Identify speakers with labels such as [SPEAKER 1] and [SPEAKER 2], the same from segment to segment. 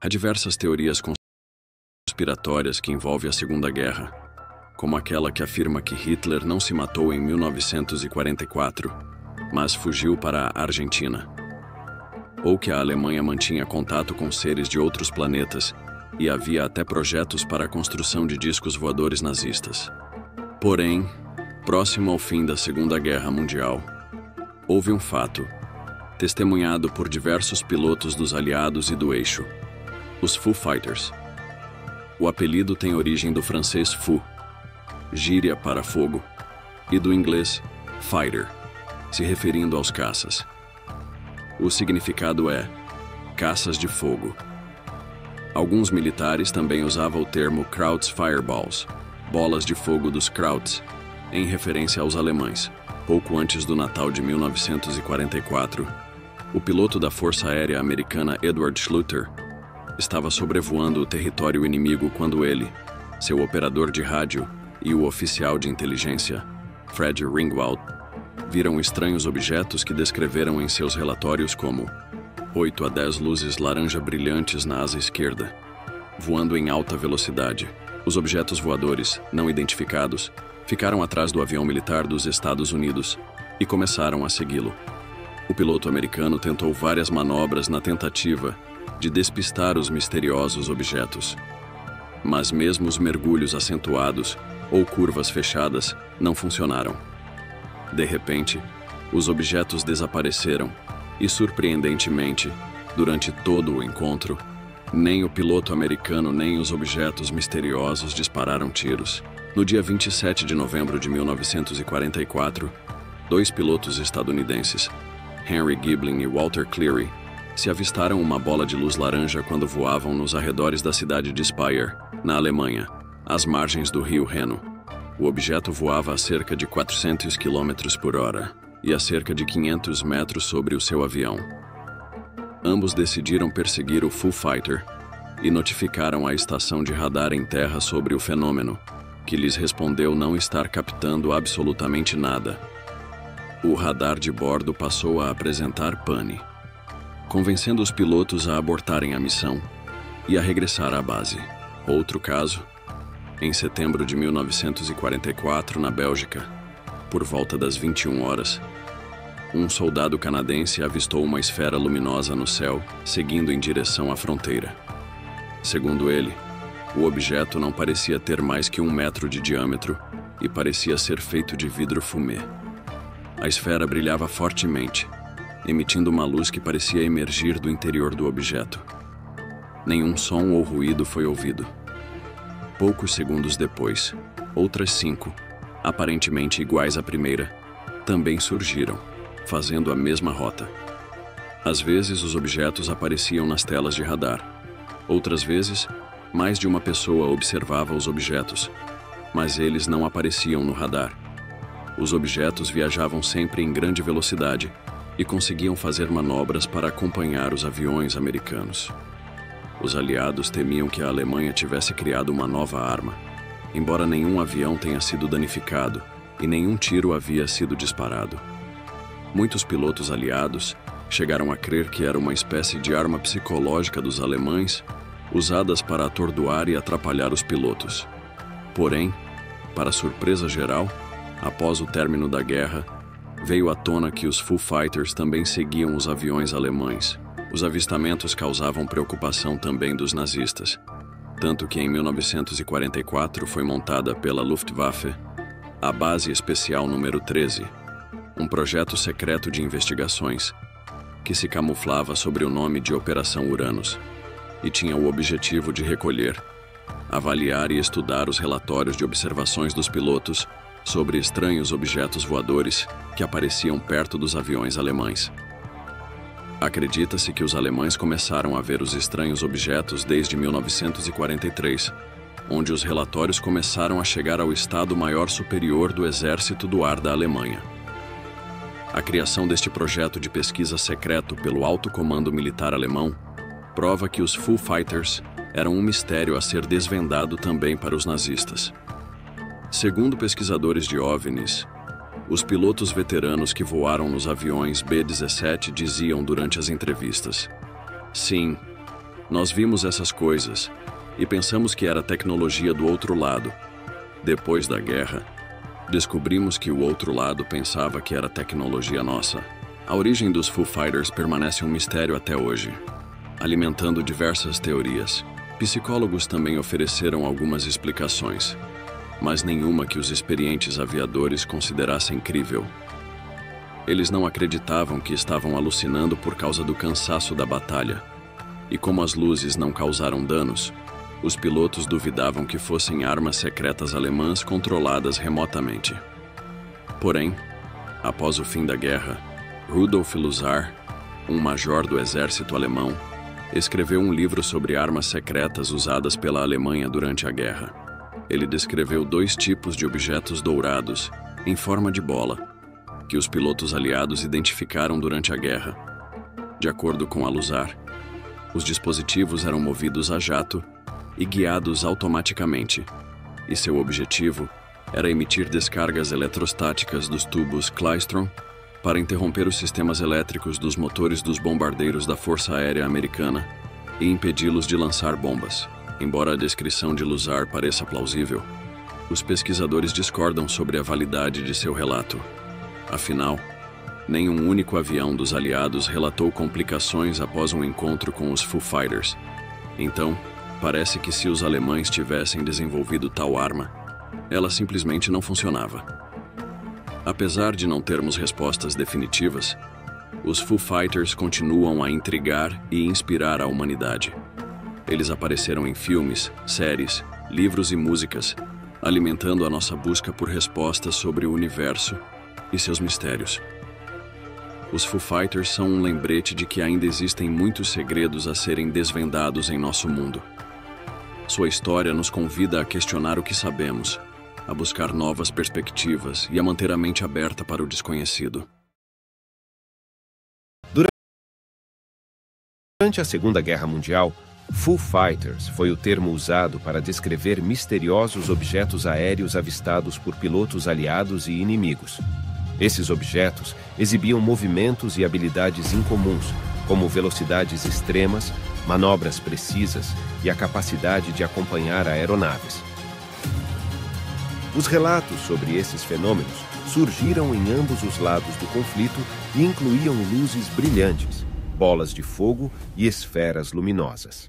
[SPEAKER 1] Há diversas teorias conspiratórias que envolvem a Segunda Guerra, como aquela que afirma que Hitler não se matou em 1944, mas fugiu para a Argentina. Ou que a Alemanha mantinha contato com seres de outros planetas e havia até projetos para a construção de discos voadores nazistas. Porém, próximo ao fim da Segunda Guerra Mundial, houve um fato, testemunhado por diversos pilotos dos aliados e do eixo, os Foo Fighters. O apelido tem origem do francês fou, gíria para fogo, e do inglês fighter, se referindo aos caças. O significado é caças de fogo. Alguns militares também usavam o termo Krauts Fireballs, bolas de fogo dos Krauts, em referência aos alemães. Pouco antes do Natal de 1944, o piloto da Força Aérea Americana Edward Schluter estava sobrevoando o território inimigo quando ele, seu operador de rádio e o oficial de inteligência, Fred Ringwald, viram estranhos objetos que descreveram em seus relatórios como 8 a 10 luzes laranja brilhantes na asa esquerda, voando em alta velocidade. Os objetos voadores, não identificados, ficaram atrás do avião militar dos Estados Unidos e começaram a segui-lo. O piloto americano tentou várias manobras na tentativa de despistar os misteriosos objetos. Mas mesmo os mergulhos acentuados ou curvas fechadas não funcionaram. De repente, os objetos desapareceram e, surpreendentemente, durante todo o encontro, nem o piloto americano nem os objetos misteriosos dispararam tiros. No dia 27 de novembro de 1944, 2 pilotos estadunidenses, Henry Giblin e Walter Cleary, se avistaram uma bola de luz laranja quando voavam nos arredores da cidade de Speyer, na Alemanha, às margens do rio Reno. O objeto voava a cerca de 400 km por hora e a cerca de 500 metros sobre o seu avião. Ambos decidiram perseguir o Foo Fighter e notificaram a estação de radar em terra sobre o fenômeno, que lhes respondeu não estar captando absolutamente nada. O radar de bordo passou a apresentar pane, convencendo os pilotos a abortarem a missão e a regressar à base. Outro caso, em setembro de 1944, na Bélgica, por volta das 21 horas, um soldado canadense avistou uma esfera luminosa no céu, seguindo em direção à fronteira. Segundo ele, o objeto não parecia ter mais que 1 metro de diâmetro e parecia ser feito de vidro fumê. A esfera brilhava fortemente, emitindo uma luz que parecia emergir do interior do objeto. Nenhum som ou ruído foi ouvido. Poucos segundos depois, outras 5, aparentemente iguais à primeira, também surgiram, fazendo a mesma rota. Às vezes, os objetos apareciam nas telas de radar. Outras vezes, mais de uma pessoa observava os objetos, mas eles não apareciam no radar. Os objetos viajavam sempre em grande velocidade e conseguiam fazer manobras para acompanhar os aviões americanos. Os aliados temiam que a Alemanha tivesse criado uma nova arma, embora nenhum avião tenha sido danificado e nenhum tiro havia sido disparado. Muitos pilotos aliados chegaram a crer que era uma espécie de arma psicológica dos alemães, usadas para atordoar e atrapalhar os pilotos. Porém, para surpresa geral, após o término da guerra, veio à tona que os Foo Fighters também seguiam os aviões alemães. Os avistamentos causavam preocupação também dos nazistas, tanto que em 1944 foi montada pela Luftwaffe a Base Especial número 13, um projeto secreto de investigações que se camuflava sob o nome de Operação Uranus e tinha o objetivo de recolher, avaliar e estudar os relatórios de observações dos pilotos sobre estranhos objetos voadores que apareciam perto dos aviões alemães. Acredita-se que os alemães começaram a ver os estranhos objetos desde 1943, onde os relatórios começaram a chegar ao Estado-Maior Superior do Exército do Ar da Alemanha. A criação deste projeto de pesquisa secreto pelo Alto Comando Militar Alemão prova que os Foo Fighters eram um mistério a ser desvendado também para os nazistas. Segundo pesquisadores de OVNIs, os pilotos veteranos que voaram nos aviões B-17 diziam durante as entrevistas: Sim, nós vimos essas coisas e pensamos que era tecnologia do outro lado. Depois da guerra, descobrimos que o outro lado pensava que era tecnologia nossa. A origem dos Foo Fighters permanece um mistério até hoje, alimentando diversas teorias. Psicólogos também ofereceram algumas explicações, mas nenhuma que os experientes aviadores considerassem crível. Eles não acreditavam que estavam alucinando por causa do cansaço da batalha, e como as luzes não causaram danos, os pilotos duvidavam que fossem armas secretas alemãs controladas remotamente. Porém, após o fim da guerra, Rudolf Lussar, um major do exército alemão, escreveu um livro sobre armas secretas usadas pela Alemanha durante a guerra. Ele descreveu 2 tipos de objetos dourados, em forma de bola, que os pilotos aliados identificaram durante a guerra. De acordo com Lussar, os dispositivos eram movidos a jato e guiados automaticamente, e seu objetivo era emitir descargas eletrostáticas dos tubos Klystron para interromper os sistemas elétricos dos motores dos bombardeiros da Força Aérea Americana e impedi-los de lançar bombas. Embora a descrição de Lussar pareça plausível, os pesquisadores discordam sobre a validade de seu relato. Afinal, nenhum único avião dos aliados relatou complicações após um encontro com os Foo Fighters. Então, parece que se os alemães tivessem desenvolvido tal arma, ela simplesmente não funcionava. Apesar de não termos respostas definitivas, os Foo Fighters continuam a intrigar e inspirar a humanidade. Eles apareceram em filmes, séries, livros e músicas, alimentando a nossa busca por respostas sobre o universo e seus mistérios. Os Foo Fighters são um lembrete de que ainda existem muitos segredos a serem desvendados em nosso mundo. Sua história nos convida a questionar o que sabemos, a buscar novas perspectivas e a manter a mente aberta para o desconhecido.
[SPEAKER 2] Durante a Segunda Guerra Mundial, Foo Fighters foi o termo usado para descrever misteriosos objetos aéreos avistados por pilotos aliados e inimigos. Esses objetos exibiam movimentos e habilidades incomuns, como velocidades extremas, manobras precisas e a capacidade de acompanhar aeronaves. Os relatos sobre esses fenômenos surgiram em ambos os lados do conflito e incluíam luzes brilhantes, bolas de fogo e esferas luminosas.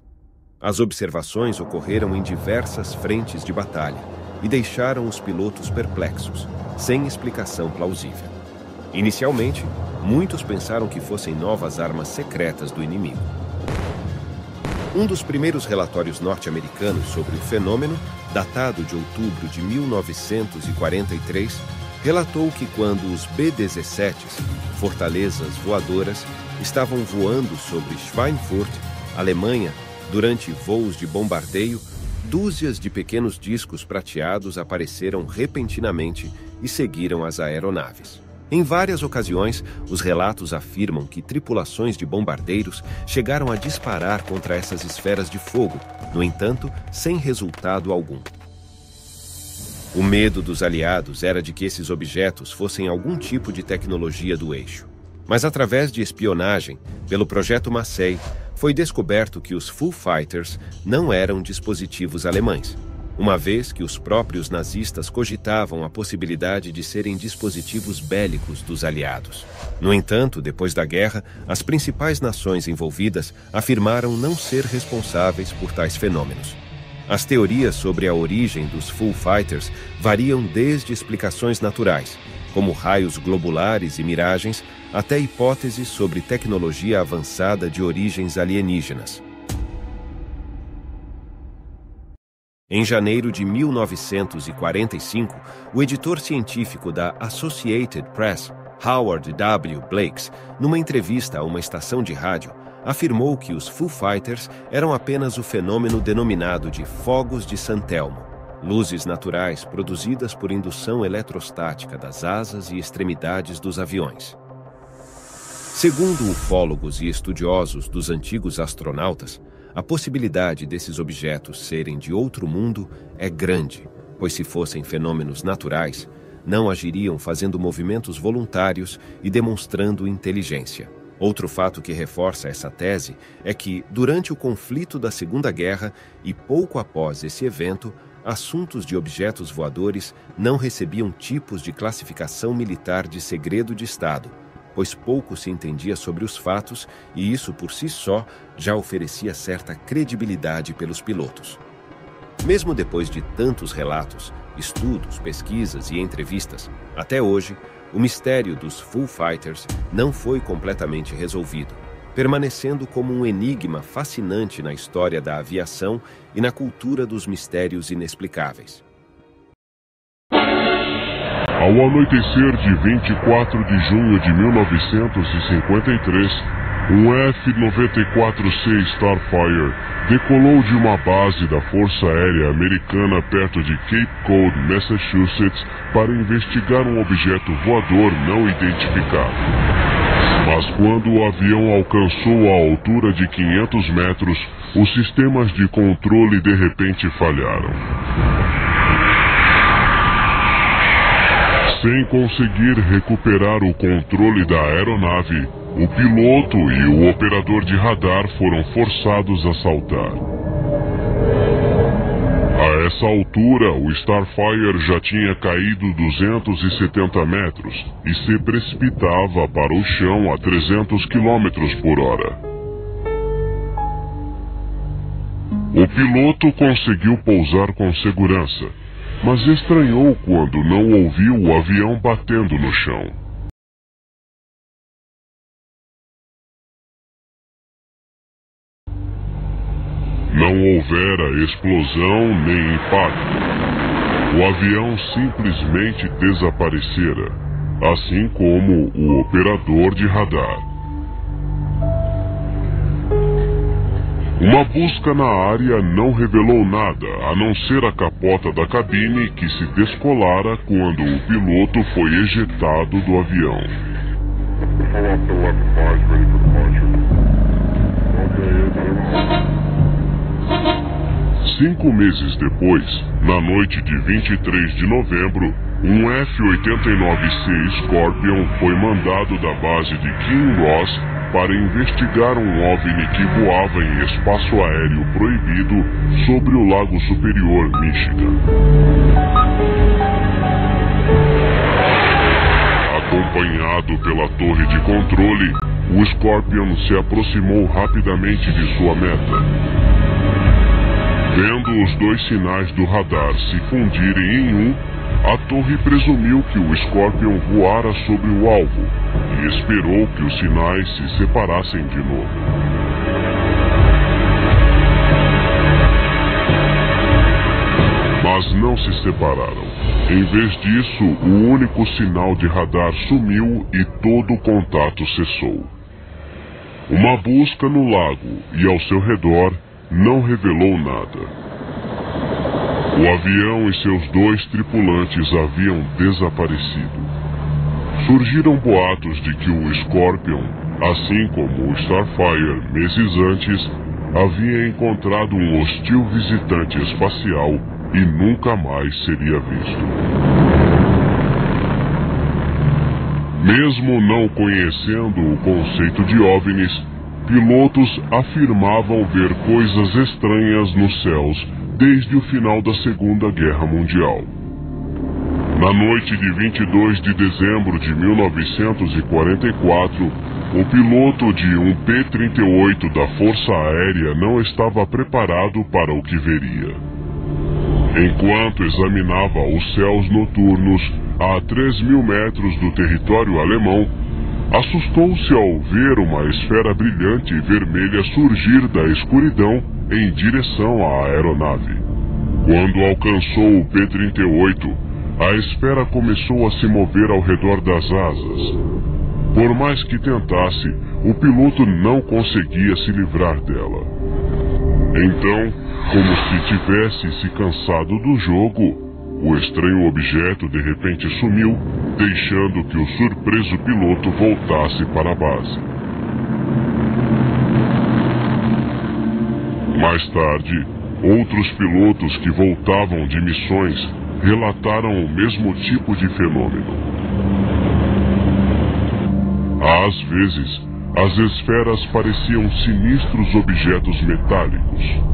[SPEAKER 2] As observações ocorreram em diversas frentes de batalha e deixaram os pilotos perplexos, sem explicação plausível. Inicialmente, muitos pensaram que fossem novas armas secretas do inimigo. Um dos primeiros relatórios norte-americanos sobre o fenômeno, datado de outubro de 1943, relatou que quando os B-17, fortalezas voadoras, estavam voando sobre Schweinfurt, Alemanha, durante voos de bombardeio, dúzias de pequenos discos prateados apareceram repentinamente e seguiram as aeronaves. Em várias ocasiões, os relatos afirmam que tripulações de bombardeiros chegaram a disparar contra essas esferas de fogo, no entanto, sem resultado algum. O medo dos aliados era de que esses objetos fossem algum tipo de tecnologia do eixo. Mas através de espionagem, pelo Projeto Massey, foi descoberto que os Foo Fighters não eram dispositivos alemães, uma vez que os próprios nazistas cogitavam a possibilidade de serem dispositivos bélicos dos aliados. No entanto, depois da guerra, as principais nações envolvidas afirmaram não ser responsáveis por tais fenômenos. As teorias sobre a origem dos Foo Fighters variam desde explicações naturais, como raios globulares e miragens, até hipóteses sobre tecnologia avançada de origens alienígenas. Em janeiro de 1945, o editor científico da Associated Press, Howard W. Blakes, numa entrevista a uma estação de rádio, afirmou que os Foo Fighters eram apenas o fenômeno denominado de fogos de San Telmo, luzes naturais produzidas por indução eletrostática das asas e extremidades dos aviões. Segundo ufólogos e estudiosos dos antigos astronautas, a possibilidade desses objetos serem de outro mundo é grande, pois se fossem fenômenos naturais, não agiriam fazendo movimentos voluntários e demonstrando inteligência. Outro fato que reforça essa tese é que, durante o conflito da Segunda Guerra e pouco após esse evento, assuntos de objetos voadores não recebiam tipos de classificação militar de segredo de Estado, pois pouco se entendia sobre os fatos e isso por si só já oferecia certa credibilidade pelos pilotos. Mesmo depois de tantos relatos, estudos, pesquisas e entrevistas, até hoje, o mistério dos Foo Fighters não foi completamente resolvido, permanecendo como um enigma fascinante na história da aviação e na cultura dos mistérios inexplicáveis.
[SPEAKER 3] Ao anoitecer de 24 de junho de 1953, um F-94C Starfire decolou de uma base da Força Aérea Americana perto de Cape Cod, Massachusetts, para investigar um objeto voador não identificado. Mas quando o avião alcançou a altura de 500 metros, os sistemas de controle de repente falharam. Sem conseguir recuperar o controle da aeronave, o piloto e o operador de radar foram forçados a saltar. A essa altura, o Starfire já tinha caído 270 metros e se precipitava para o chão a 300 km por hora. O piloto conseguiu pousar com segurança, mas estranhou quando não ouviu o avião batendo no chão. Não houvera explosão nem impacto. O avião simplesmente desaparecera, assim como o operador de radar. Uma busca na área não revelou nada, a não ser a capota da cabine que se descolara quando o piloto foi ejetado do avião. 5 meses depois, na noite de 23 de novembro, um F-89C Scorpion foi mandado da base de King Ross para investigar um OVNI que voava em espaço aéreo proibido sobre o Lago Superior, Michigan. Acompanhado pela torre de controle, o Scorpion se aproximou rapidamente de sua meta. Vendo os dois sinais do radar se fundirem em um, a torre presumiu que o Scorpion voara sobre o alvo e esperou que os sinais se separassem de novo. Mas não se separaram. Em vez disso, o único sinal de radar sumiu e todo o contato cessou. Uma busca no lago e ao seu redor não revelou nada. O avião e seus 2 tripulantes haviam desaparecido. Surgiram boatos de que o Scorpion, assim como o Starfire meses antes, havia encontrado um hostil visitante espacial e nunca mais seria visto. Mesmo não conhecendo o conceito de OVNIs, pilotos afirmavam ver coisas estranhas nos céus desde o final da Segunda Guerra Mundial. Na noite de 22 de dezembro de 1944, o piloto de um P-38 da Força Aérea não estava preparado para o que veria. Enquanto examinava os céus noturnos a 3.000 metros do território alemão, assustou-se ao ver uma esfera brilhante e vermelha surgir da escuridão em direção à aeronave. Quando alcançou o P-38, a esfera começou a se mover ao redor das asas. Por mais que tentasse, o piloto não conseguia se livrar dela. Então, como se tivesse se cansado do jogo, o estranho objeto de repente sumiu, deixando que o surpreso piloto voltasse para a base. Mais tarde, outros pilotos que voltavam de missões relataram o mesmo tipo de fenômeno. Às vezes, as esferas pareciam sinistros objetos metálicos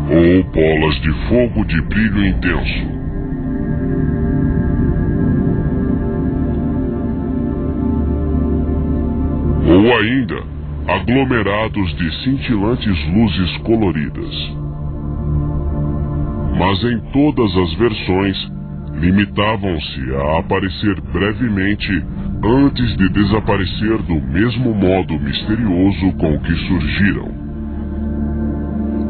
[SPEAKER 3] ou bolas de fogo de brilho intenso. Ou ainda, aglomerados de cintilantes luzes coloridas. Mas em todas as versões, limitavam-se a aparecer brevemente antes de desaparecer do mesmo modo misterioso com que surgiram.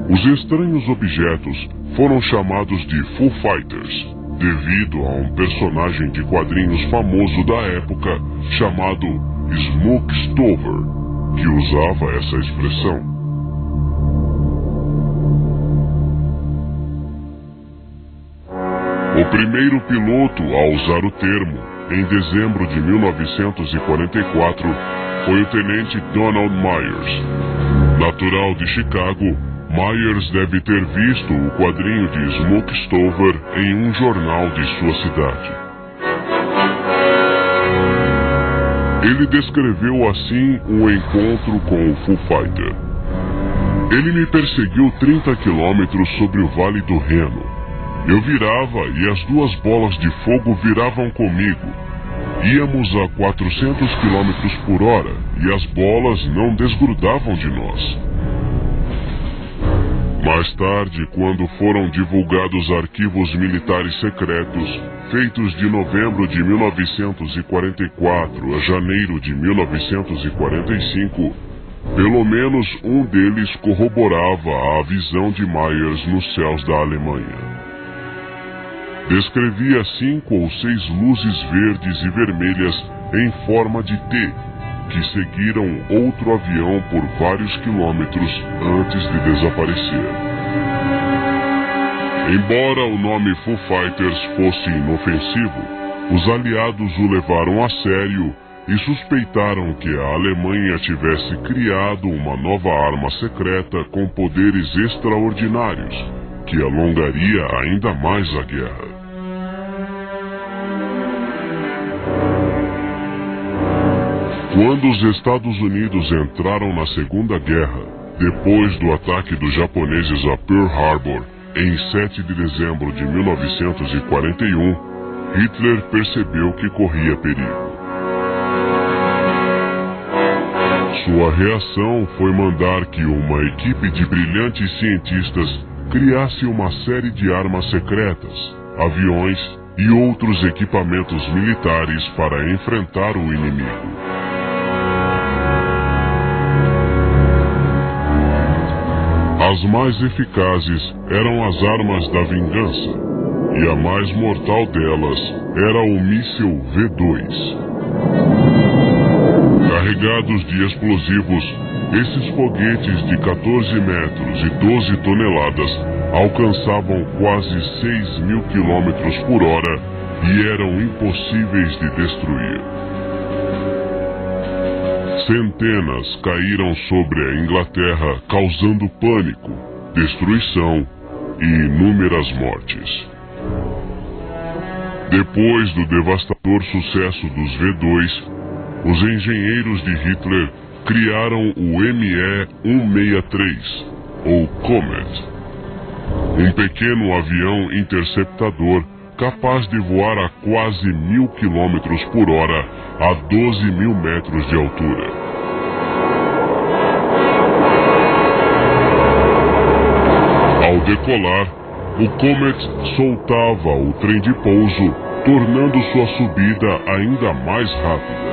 [SPEAKER 3] Os estranhos objetos foram chamados de Foo Fighters, devido a um personagem de quadrinhos famoso da época chamado Smoke Stover, que usava essa expressão. O primeiro piloto a usar o termo, em dezembro de 1944, foi o tenente Donald Myers. Natural de Chicago, Myers deve ter visto o quadrinho de Smoke Stover em um jornal de sua cidade. Ele descreveu assim um encontro com o Foo Fighter. Ele me perseguiu 30 quilômetros sobre o Vale do Reno. Eu virava e as duas bolas de fogo viravam comigo. Íamos a 400 quilômetros por hora e as bolas não desgrudavam de nós. Mais tarde, quando foram divulgados arquivos militares secretos, feitos de novembro de 1944 a janeiro de 1945, pelo menos um deles corroborava a visão de Myers nos céus da Alemanha. Descrevia 5 ou 6 luzes verdes e vermelhas em forma de T, que seguiram outro avião por vários quilômetros antes de desaparecer. Embora o nome Foo Fighters fosse inofensivo, os aliados o levaram a sério e suspeitaram que a Alemanha tivesse criado uma nova arma secreta com poderes extraordinários, que alongaria ainda mais a guerra. Quando os Estados Unidos entraram na Segunda Guerra, depois do ataque dos japoneses a Pearl Harbor, em 7 de dezembro de 1941, Hitler percebeu que corria perigo. Sua reação foi mandar que uma equipe de brilhantes cientistas criasse uma série de armas secretas, aviões e outros equipamentos militares para enfrentar o inimigo. As mais eficazes eram as armas da vingança, e a mais mortal delas era o míssil V2. Carregados de explosivos, esses foguetes de 14 metros e 12 toneladas alcançavam quase 6.000 quilômetros por hora e eram impossíveis de destruir. Centenas caíram sobre a Inglaterra, causando pânico, destruição e inúmeras mortes. Depois do devastador sucesso dos V2, os engenheiros de Hitler criaram o ME-163, ou Comet, um pequeno avião interceptador capaz de voar a quase 1.000 quilômetros por hora a 12.000 metros de altura. Ao decolar, o Comet soltava o trem de pouso, tornando sua subida ainda mais rápida.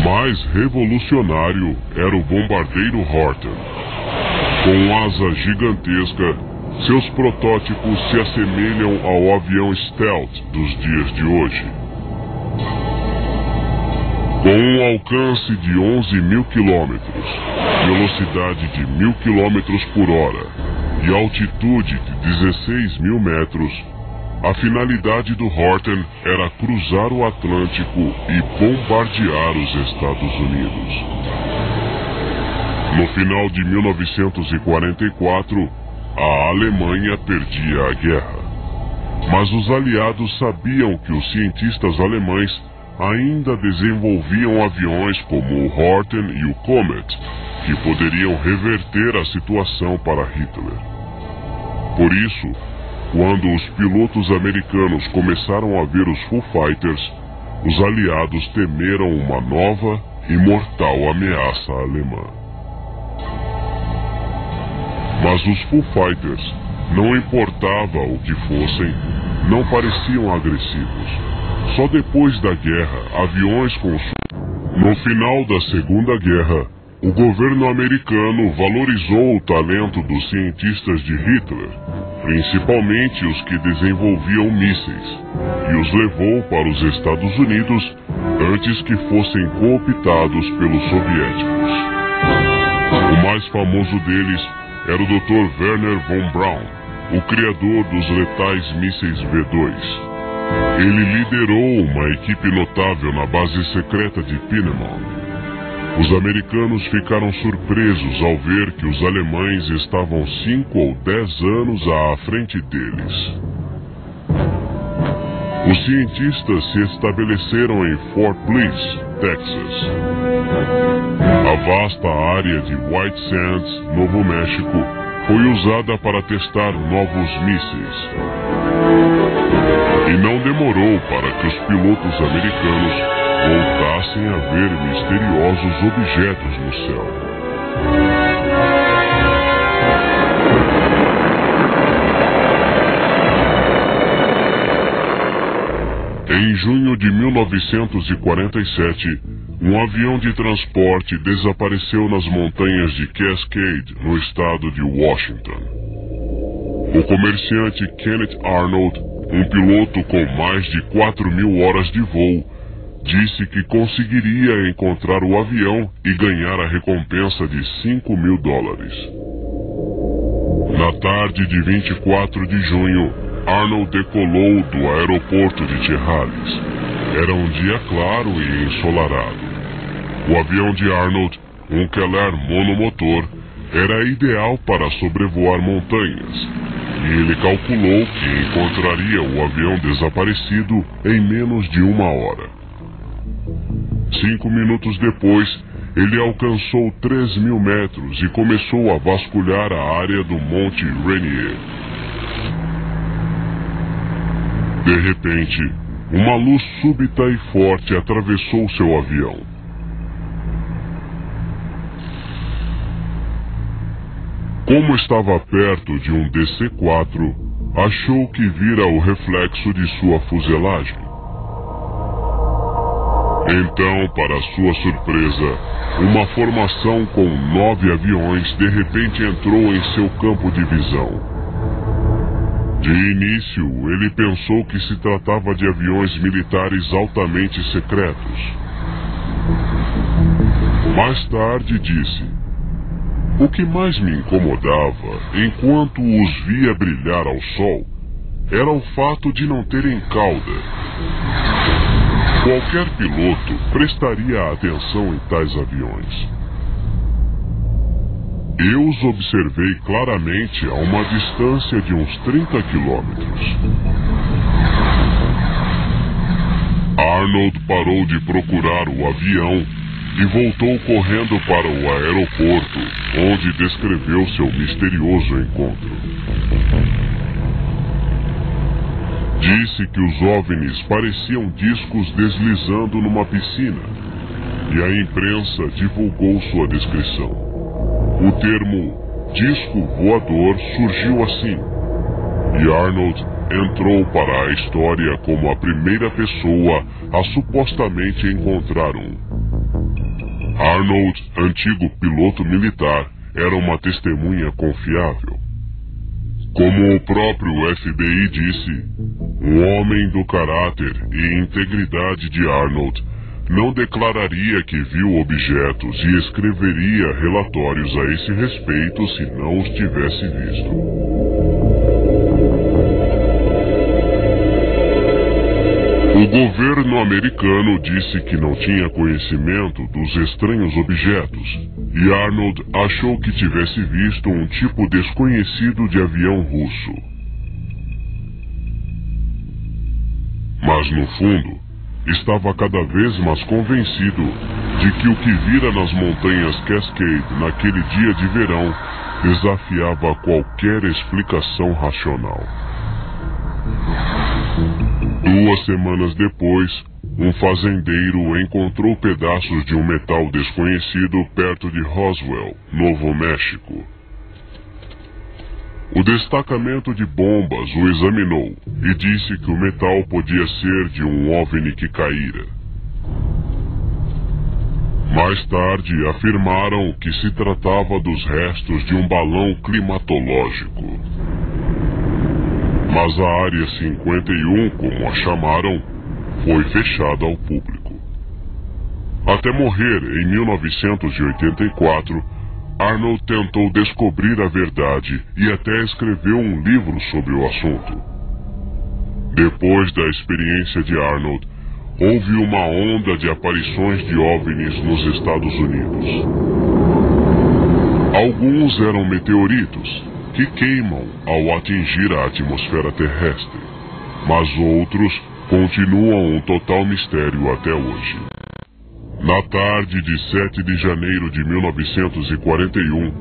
[SPEAKER 3] Mais revolucionário era o bombardeiro Horten. Com asa gigantesca, seus protótipos se assemelham ao avião Stealth dos dias de hoje. Com um alcance de 11.000 quilômetros, velocidade de 1.000 quilômetros por hora e altitude de 16.000 metros, a finalidade do Horten era cruzar o Atlântico e bombardear os Estados Unidos. No final de 1944, a Alemanha perdia a guerra. Mas os aliados sabiam que os cientistas alemães ainda desenvolviam aviões como o Horten e o Comet, que poderiam reverter a situação para Hitler. Por isso, quando os pilotos americanos começaram a ver os Foo Fighters, os aliados temeram uma nova e mortal ameaça alemã. Mas os Foo Fighters, não importava o que fossem, não pareciam agressivos. Só depois da guerra, aviões com No final da Segunda Guerra, o governo americano valorizou o talento dos cientistas de Hitler, principalmente os que desenvolviam mísseis, e os levou para os Estados Unidos antes que fossem cooptados pelos soviéticos. O mais famoso deles era o Dr. Werner von Braun, o criador dos letais mísseis V-2. Ele liderou uma equipe notável na base secreta de Pineman. Os americanos ficaram surpresos ao ver que os alemães estavam 5 ou 10 anos à frente deles. Os cientistas se estabeleceram em Fort Bliss, Texas. A vasta área de White Sands, Novo México, foi usada para testar novos mísseis. E não demorou para que os pilotos americanos voltassem a ver misteriosos objetos no céu. Em junho de 1947, um avião de transporte desapareceu nas montanhas de Cascade, no estado de Washington. O comerciante Kenneth Arnold, um piloto com mais de 4.000 horas de voo, disse que conseguiria encontrar o avião e ganhar a recompensa de $5.000. Na tarde de 24 de junho, Arnold decolou do aeroporto de Chehalis. Era um dia claro e ensolarado. O avião de Arnold, um Keller monomotor, era ideal para sobrevoar montanhas, e ele calculou que encontraria o avião desaparecido em menos de 1 hora. 5 minutos depois, ele alcançou 3.000 metros e começou a vasculhar a área do Monte Rainier. De repente, uma luz súbita e forte atravessou seu avião. Como estava perto de um DC-4, achou que vira o reflexo de sua fuselagem. Então, para sua surpresa, uma formação com 9 aviões de repente entrou em seu campo de visão. De início, ele pensou que se tratava de aviões militares altamente secretos. Mais tarde disse: "O que mais me incomodava, enquanto os via brilhar ao sol, era o fato de não terem cauda. Qualquer piloto prestaria atenção em tais aviões. Eu os observei claramente a uma distância de uns 30 quilômetros." Arnold parou de procurar o avião e voltou correndo para o aeroporto, onde descreveu seu misterioso encontro. Disse que os OVNIs pareciam discos deslizando numa piscina, e a imprensa divulgou sua descrição. O termo disco voador surgiu assim, e Arnold entrou para a história como a primeira pessoa a supostamente encontrar um. Arnold, antigo piloto militar, era uma testemunha confiável. Como o próprio FBI disse, um homem do caráter e integridade de Arnold não declararia que viu objetos e escreveria relatórios a esse respeito se não os tivesse visto. O governo americano disse que não tinha conhecimento dos estranhos objetos, e Arnold achou que tivesse visto um tipo desconhecido de avião russo. Mas no fundo, estava cada vez mais convencido de que o que vira nas montanhas Cascade naquele dia de verão desafiava qualquer explicação racional. 2 semanas depois, um fazendeiro encontrou pedaços de um metal desconhecido perto de Roswell, Novo México. O destacamento de bombas o examinou e disse que o metal podia ser de um OVNI que caíra. Mais tarde, afirmaram que se tratava dos restos de um balão climatológico. Mas a Área 51, como a chamaram, foi fechada ao público. Até morrer em 1984, Arnold tentou descobrir a verdade e até escreveu um livro sobre o assunto. Depois da experiência de Arnold, houve uma onda de aparições de OVNIs nos Estados Unidos. Alguns eram meteoritos, que queimam ao atingir a atmosfera terrestre, mas outros continuam um total mistério até hoje. Na tarde de 7 de janeiro de 1941,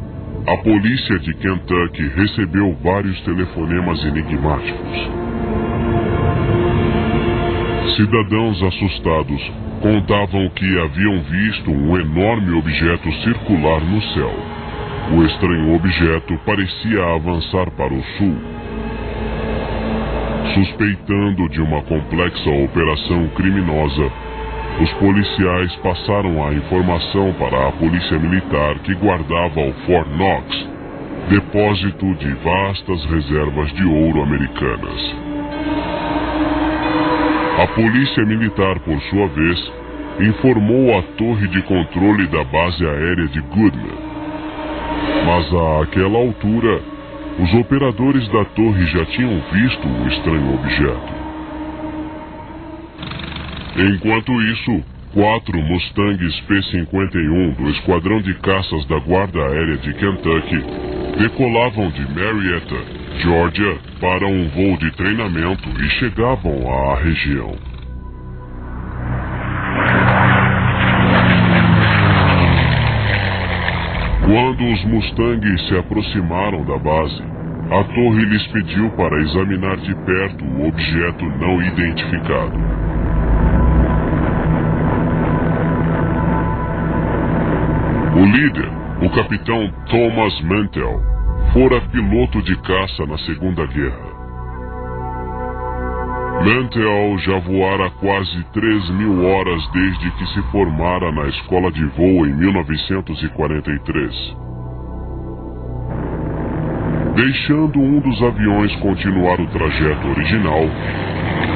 [SPEAKER 3] a polícia de Kentucky recebeu vários telefonemas enigmáticos. Cidadãos assustados contavam que haviam visto um enorme objeto circular no céu. O estranho objeto parecia avançar para o sul. Suspeitando de uma complexa operação criminosa, os policiais passaram a informação para a polícia militar que guardava o Fort Knox, depósito de vastas reservas de ouro americanas. A polícia militar, por sua vez, informou a torre de controle da base aérea de Goodman. Mas àquela altura, os operadores da torre já tinham visto o estranho objeto. Enquanto isso, 4 Mustangs P-51 do Esquadrão de Caças da Guarda Aérea de Kentucky decolavam de Marietta, Georgia, para um voo de treinamento e chegavam à região. Quando os Mustangs se aproximaram da base, a torre lhes pediu para examinar de perto o objeto não identificado. O líder, o capitão Thomas Mantell, fora piloto de caça na Segunda Guerra. Mantell já voara quase 3.000 horas desde que se formara na escola de voo em 1943. Deixando um dos aviões continuar o trajeto original,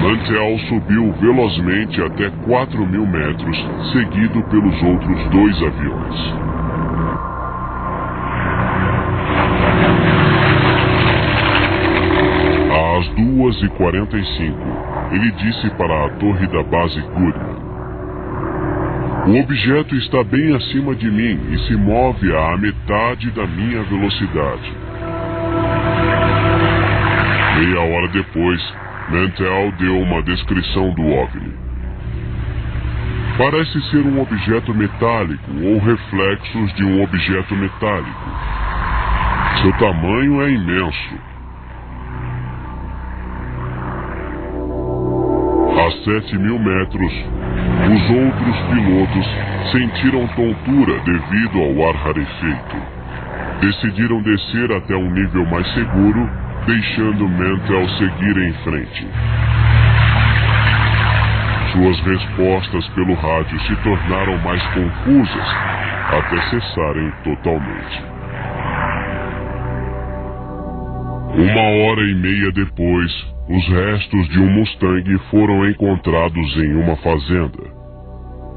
[SPEAKER 3] Mantell subiu velozmente até 4.000 metros, seguido pelos outros 2 aviões. Às 2h45, ele disse para a torre da base Goodman: "O objeto está bem acima de mim e se move a metade da minha velocidade." Meia hora depois, Mantell deu uma descrição do OVNI. "Parece ser um objeto metálico ou reflexos de um objeto metálico. Seu tamanho é imenso." A 7.000 metros, os outros pilotos sentiram tontura devido ao ar rarefeito. Decidiram descer até um nível mais seguro, deixando Mantell seguir em frente. Suas respostas pelo rádio se tornaram mais confusas, até cessarem totalmente. 1h30 depois, os restos de um Mustang foram encontrados em uma fazenda.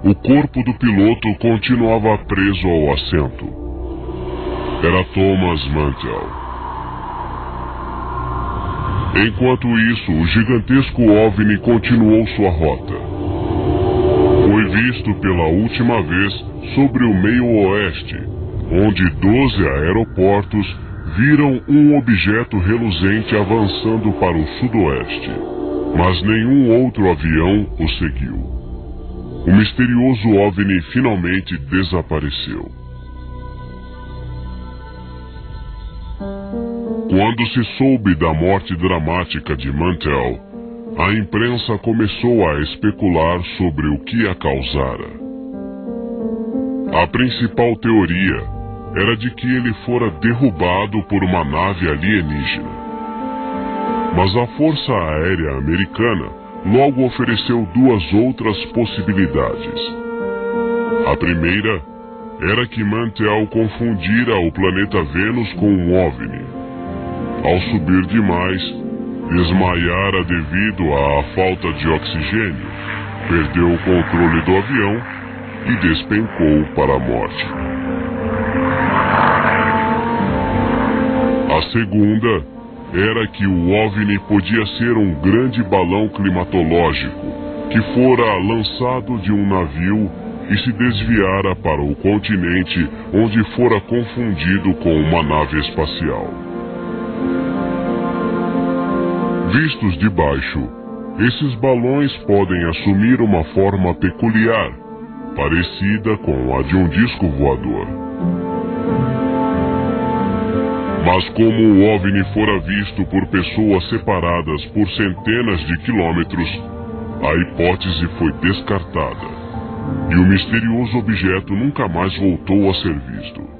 [SPEAKER 3] O corpo do piloto continuava preso ao assento. Era Thomas Mantell. Enquanto isso, o gigantesco OVNI continuou sua rota. Foi visto pela última vez sobre o meio oeste, onde 12 aeroportos viram um objeto reluzente avançando para o sudoeste. mas nenhum outro avião o seguiu. O misterioso OVNI finalmente desapareceu. Quando se soube da morte dramática de Mantell, a imprensa começou a especular sobre o que a causara. A principal teoria era de que ele fora derrubado por uma nave alienígena. Mas a Força Aérea Americana logo ofereceu duas outras possibilidades. A primeira era que Mantell confundira o planeta Vênus com um OVNI. Ao subir demais, desmaiara devido à falta de oxigênio, perdeu o controle do avião e despencou para a morte. A segunda era que o OVNI podia ser um grande balão climatológico que fora lançado de um navio e se desviara para o continente, onde fora confundido com uma nave espacial. Vistos de baixo, esses balões podem assumir uma forma peculiar, parecida com a de um disco voador. Mas como o OVNI fora visto por pessoas separadas por centenas de quilômetros, a hipótese foi descartada, e o misterioso objeto nunca mais voltou a ser visto.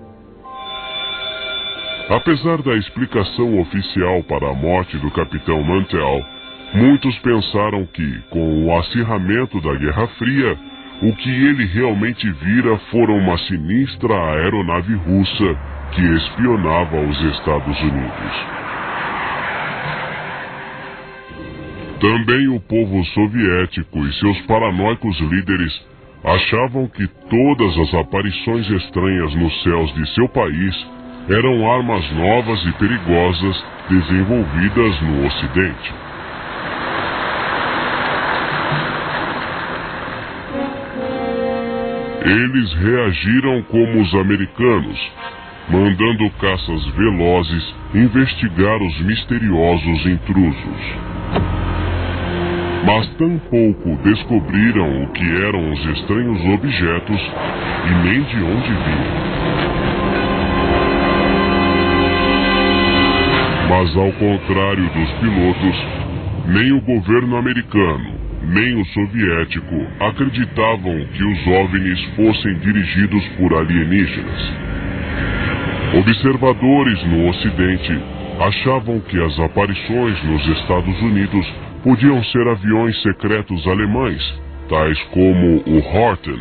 [SPEAKER 3] Apesar da explicação oficial para a morte do capitão Mantell, muitos pensaram que, com o acirramento da Guerra Fria, o que ele realmente vira fora uma sinistra aeronave russa que espionava os Estados Unidos. Também o povo soviético e seus paranoicos líderes achavam que todas as aparições estranhas nos céus de seu país eram armas novas e perigosas desenvolvidas no Ocidente. Eles reagiram como os americanos, mandando caças velozes investigar os misteriosos intrusos. Mas tampouco descobriram o que eram os estranhos objetos e nem de onde vinham. Mas ao contrário dos pilotos, nem o governo americano, nem o soviético acreditavam que os OVNIs fossem dirigidos por alienígenas. Observadores no Ocidente achavam que as aparições nos Estados Unidos podiam ser aviões secretos alemães, tais como o Horten,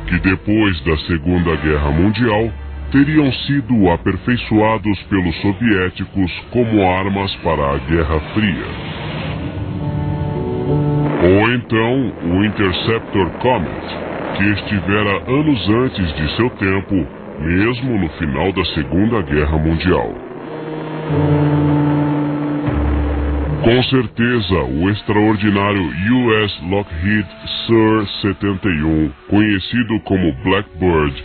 [SPEAKER 3] que depois da Segunda Guerra Mundial teriam sido aperfeiçoados pelos soviéticos como armas para a Guerra Fria. Ou então o Interceptor Comet, que estivera anos antes de seu tempo, mesmo no final da Segunda Guerra Mundial. Com certeza, o extraordinário US Lockheed Sur-71, conhecido como Blackbird,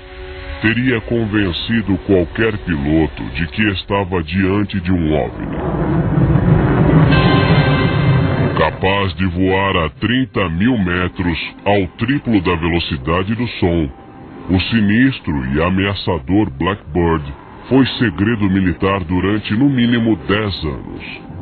[SPEAKER 3] teria convencido qualquer piloto de que estava diante de um OVNI. Capaz de voar a 30 mil metros ao triplo da velocidade do som, o sinistro e ameaçador Blackbird foi segredo militar durante no mínimo 10 anos.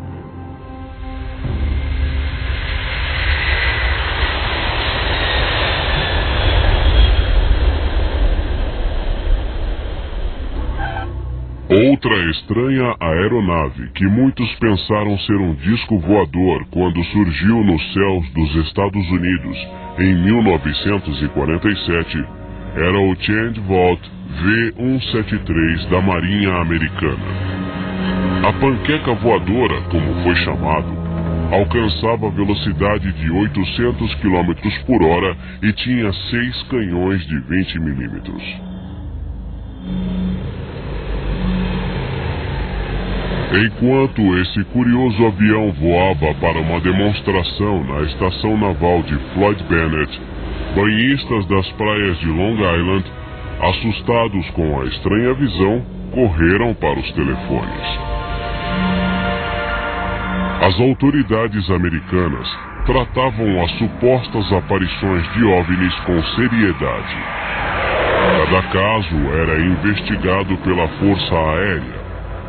[SPEAKER 3] Outra estranha aeronave que muitos pensaram ser um disco voador quando surgiu nos céus dos Estados Unidos em 1947 era o Chandvolt V-173 da Marinha Americana. A panqueca voadora, como foi chamado, alcançava velocidade de 800 km por hora e tinha 6 canhões de 20 milímetros. Enquanto esse curioso avião voava para uma demonstração na estação naval de Floyd Bennett, banhistas das praias de Long Island, assustados com a estranha visão, correram para os telefones. As autoridades americanas tratavam as supostas aparições de OVNIs com seriedade. Cada caso era investigado pela Força Aérea,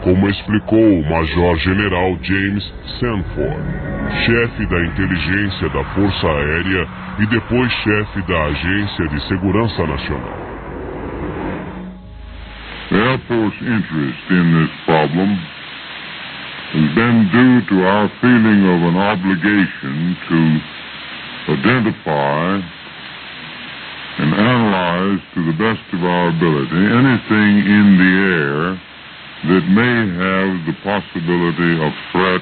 [SPEAKER 3] como explicou o Major-General James Sanford, chefe da inteligência da Força Aérea e depois chefe da Agência de Segurança Nacional.
[SPEAKER 4] The Air Force interest in this problem has been due to our feeling of an obligation to identify and analyze to the best of our ability anything in the air that may have the possibility of threat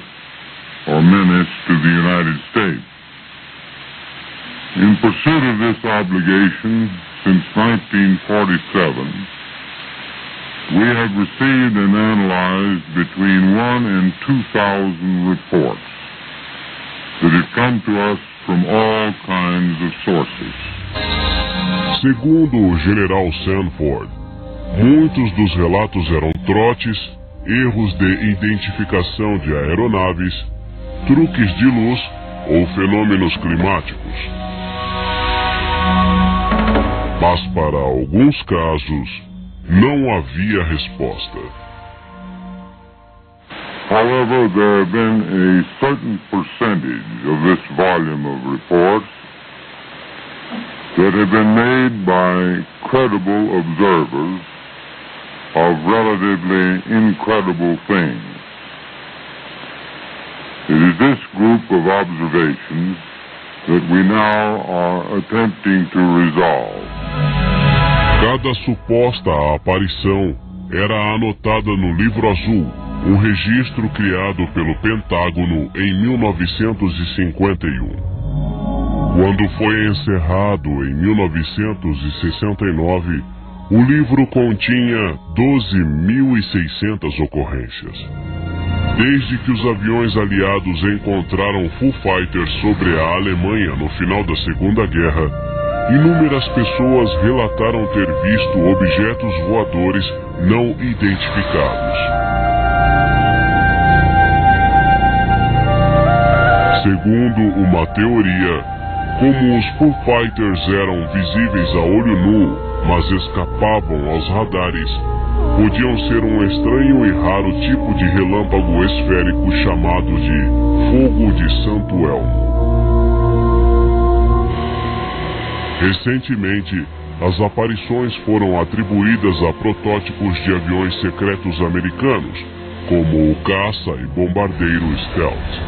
[SPEAKER 4] or menace to the United States. In pursuit of this obligation, since 1947, we have received and analyzed between 1,000 and 2,000 reports that have come to us from all kinds of sources.
[SPEAKER 3] Segundo o General Sanford, muitos dos relatos eram trotes, erros de identificação de aeronaves, truques de luz ou fenômenos climáticos. Mas para alguns casos, não havia resposta.
[SPEAKER 4] However, there have been a certain percentage of this volume of reports that have been made by credible observers of relatively incredible things. It is this group of observations that we now are attempting to resolve.
[SPEAKER 3] Cada suposta aparição era anotada no Livro Azul, um registro criado pelo Pentágono em 1951. Quando foi encerrado em 1969, o livro continha 12.600 ocorrências. Desde que os aviões aliados encontraram Foo Fighters sobre a Alemanha no final da Segunda Guerra, inúmeras pessoas relataram ter visto objetos voadores não identificados. Segundo uma teoria, como os Foo Fighters eram visíveis a olho nu, mas escapavam aos radares, podiam ser um estranho e raro tipo de relâmpago esférico chamado de fogo de Santo Elmo. Recentemente, as aparições foram atribuídas a protótipos de aviões secretos americanos, como o caça e bombardeiro Stealth.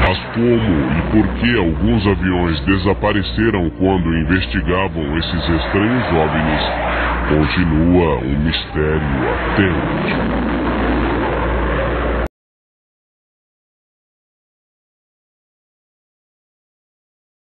[SPEAKER 3] Mas como e por que alguns aviões desapareceram quando investigavam esses estranhos OVNIs, continua um mistério até hoje.